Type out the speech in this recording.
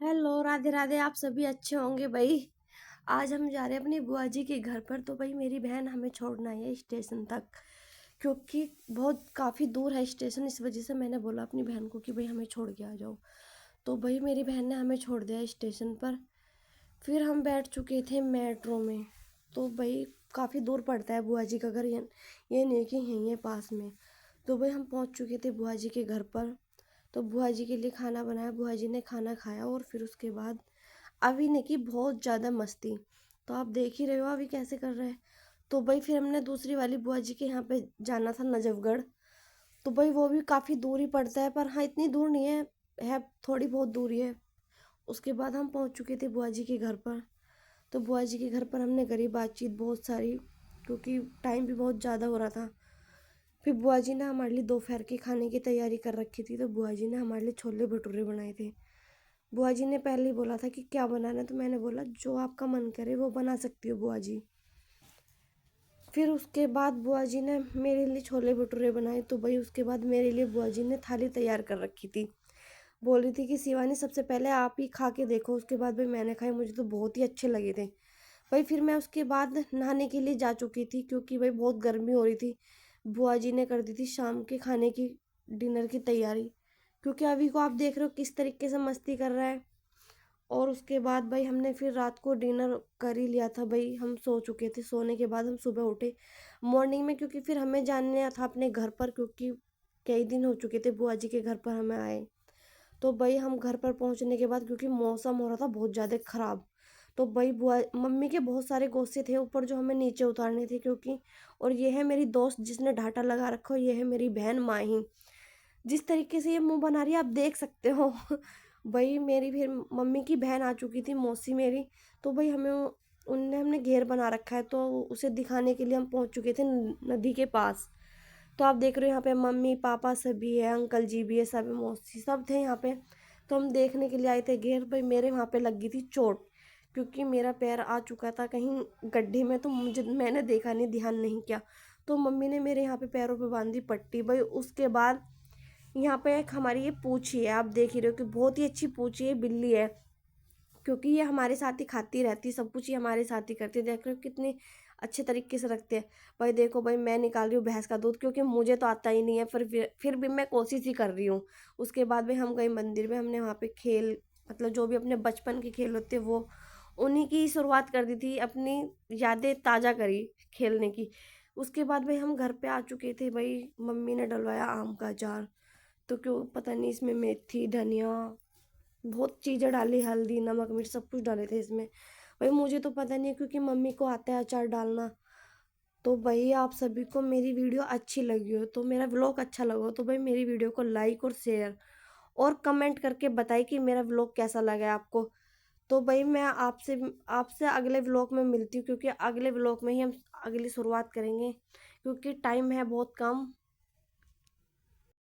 Hello, Radhe Radhe. आप सभी अच्छे होंगे भाई। आज हम जा रहे हैं अपनी बुआ जी के घर पर। तो भाई मेरी बहन हमें छोड़ना है स्टेशन तक, क्योंकि बहुत काफ़ी दूर है स्टेशन। इस वजह से मैंने बोला अपनी बहन को कि भाई हमें छोड़ के आ जाओ। तो भाई मेरी बहन ने हमें छोड़ दिया स्टेशन पर। फिर हम बैठ चुके थे मेट्रो में। तो भाई काफ़ी दूर पड़ता है बुआ जी का घर, ये नहीं कि यहीं है पास में। तो भाई हम पहुंच चुके थे बुआ जी के घर पर। तो बुआ जी के लिए खाना बनाया, बुआ जी ने खाना खाया और फिर उसके बाद अभी ने की बहुत ज़्यादा मस्ती। तो आप देख ही रहे हो अभी कैसे कर रहे हैं। तो भाई फिर हमने दूसरी वाली बुआ जी के यहाँ पे जाना था, नजफगढ़। तो भाई वो भी काफ़ी दूर ही पड़ता है, पर हाँ इतनी दूर नहीं है थोड़ी बहुत दूरी है। उसके बाद हम पहुँच चुके थे बुआ जी के घर पर। तो बुआ जी के घर पर हमने करी बातचीत बहुत सारी, क्योंकि टाइम भी बहुत ज़्यादा हो रहा था। फिर बुआ जी ने हमारे लिए दोपहर के खाने की तैयारी कर रखी थी। तो बुआ जी ने हमारे लिए छोले भटूरे बनाए थे। बुआ जी ने पहले ही बोला था कि क्या बनाना है, तो मैंने बोला जो आपका मन करे वो बना सकती हो बुआ जी। फिर उसके बाद बुआ जी ने मेरे लिए छोले भटूरे बनाए। तो भाई उसके बाद मेरे लिए बुआ जी ने थाली तैयार कर रखी थी। बोल रही थी कि शिवानी सबसे पहले आप ही खा के देखो। उसके बाद भाई मैंने खाए, मुझे तो बहुत ही अच्छे लगे थे। भाई फिर मैं उसके बाद नहाने के लिए जा चुकी थी, क्योंकि भाई बहुत गर्मी हो रही थी। बुआ जी ने कर दी थी शाम के खाने की, डिनर की तैयारी। क्योंकि अभी को आप देख रहे हो किस तरीके से मस्ती कर रहा है। और उसके बाद भाई हमने फिर रात को डिनर कर ही लिया था। भाई हम सो चुके थे, सोने के बाद हम सुबह उठे मॉर्निंग में, क्योंकि फिर हमें जाना था अपने घर पर, क्योंकि कई दिन हो चुके थे बुआ जी के घर पर हमें आए। तो भाई हम घर पर पहुंचने के बाद, क्योंकि मौसम हो रहा था बहुत ज़्यादा ख़राब, तो भाई बुआ मम्मी के बहुत सारे गोश्ते थे ऊपर जो हमें नीचे उतारने थे, क्योंकि और ये है मेरी दोस्त जिसने ढाटा लगा रखा हो, ये है मेरी बहन माही। जिस तरीके से ये मुंह बना रही है आप देख सकते हो। भाई मेरी फिर मम्मी की बहन आ चुकी थी, मौसी मेरी। तो भाई हमें उनने हमने घेर बना रखा है, तो उसे दिखाने के लिए हम पहुंच चुके थे नदी के पास। तो आप देख रहे हो यहाँ पे मम्मी पापा सभी है, अंकल जी भी है, सब मौसी सब थे यहाँ पे। तो हम देखने के लिए आए थे घेर। भाई मेरे वहाँ पे लग गई थी चोट, क्योंकि मेरा पैर आ चुका था कहीं गड्ढे में। तो मैंने देखा नहीं, ध्यान नहीं किया। तो मम्मी ने मेरे यहाँ पे पैरों पे बांधी पट्टी। भाई उसके बाद यहाँ पे एक हमारी ये पूंछी है, आप देख ही रहे हो कि बहुत ही अच्छी पूंछी है, बिल्ली है। क्योंकि ये हमारे साथ ही खाती रहती है, सब कुछ ये हमारे साथ ही करती है। देख रहे हो कितने अच्छे तरीके से रखते हैं। भाई देखो भाई मैं निकाल रही हूँ भैंस का दूध, क्योंकि मुझे तो आता ही नहीं है, फिर भी मैं कोशिश ही कर रही हूँ। उसके बाद भाई हम गए मंदिर में, हमने वहाँ पे खेल, मतलब जो भी अपने बचपन के खेल होते हैं वो उन्हीं की शुरुआत कर दी थी, अपनी यादें ताज़ा करी खेलने की। उसके बाद भाई हम घर पे आ चुके थे। भाई मम्मी ने डलवाया आम का अचार। तो क्यों पता नहीं, इसमें मेथी धनिया बहुत चीज़ें डाली, हल्दी नमक मिर्च सब कुछ डाले थे इसमें। भाई मुझे तो पता नहीं है, क्योंकि मम्मी को आता है अचार डालना। तो भाई आप सभी को मेरी वीडियो अच्छी लगी हो, तो मेरा व्लॉग अच्छा लगा हो, तो भाई मेरी वीडियो को लाइक और शेयर और कमेंट करके बताइए कि मेरा व्लॉग कैसा लगा है आपको। तो भाई मैं आपसे आपसे अगले व्लॉग में मिलती हूँ, क्योंकि अगले व्लॉग में ही हम अगली शुरुआत करेंगे, क्योंकि टाइम है बहुत कम।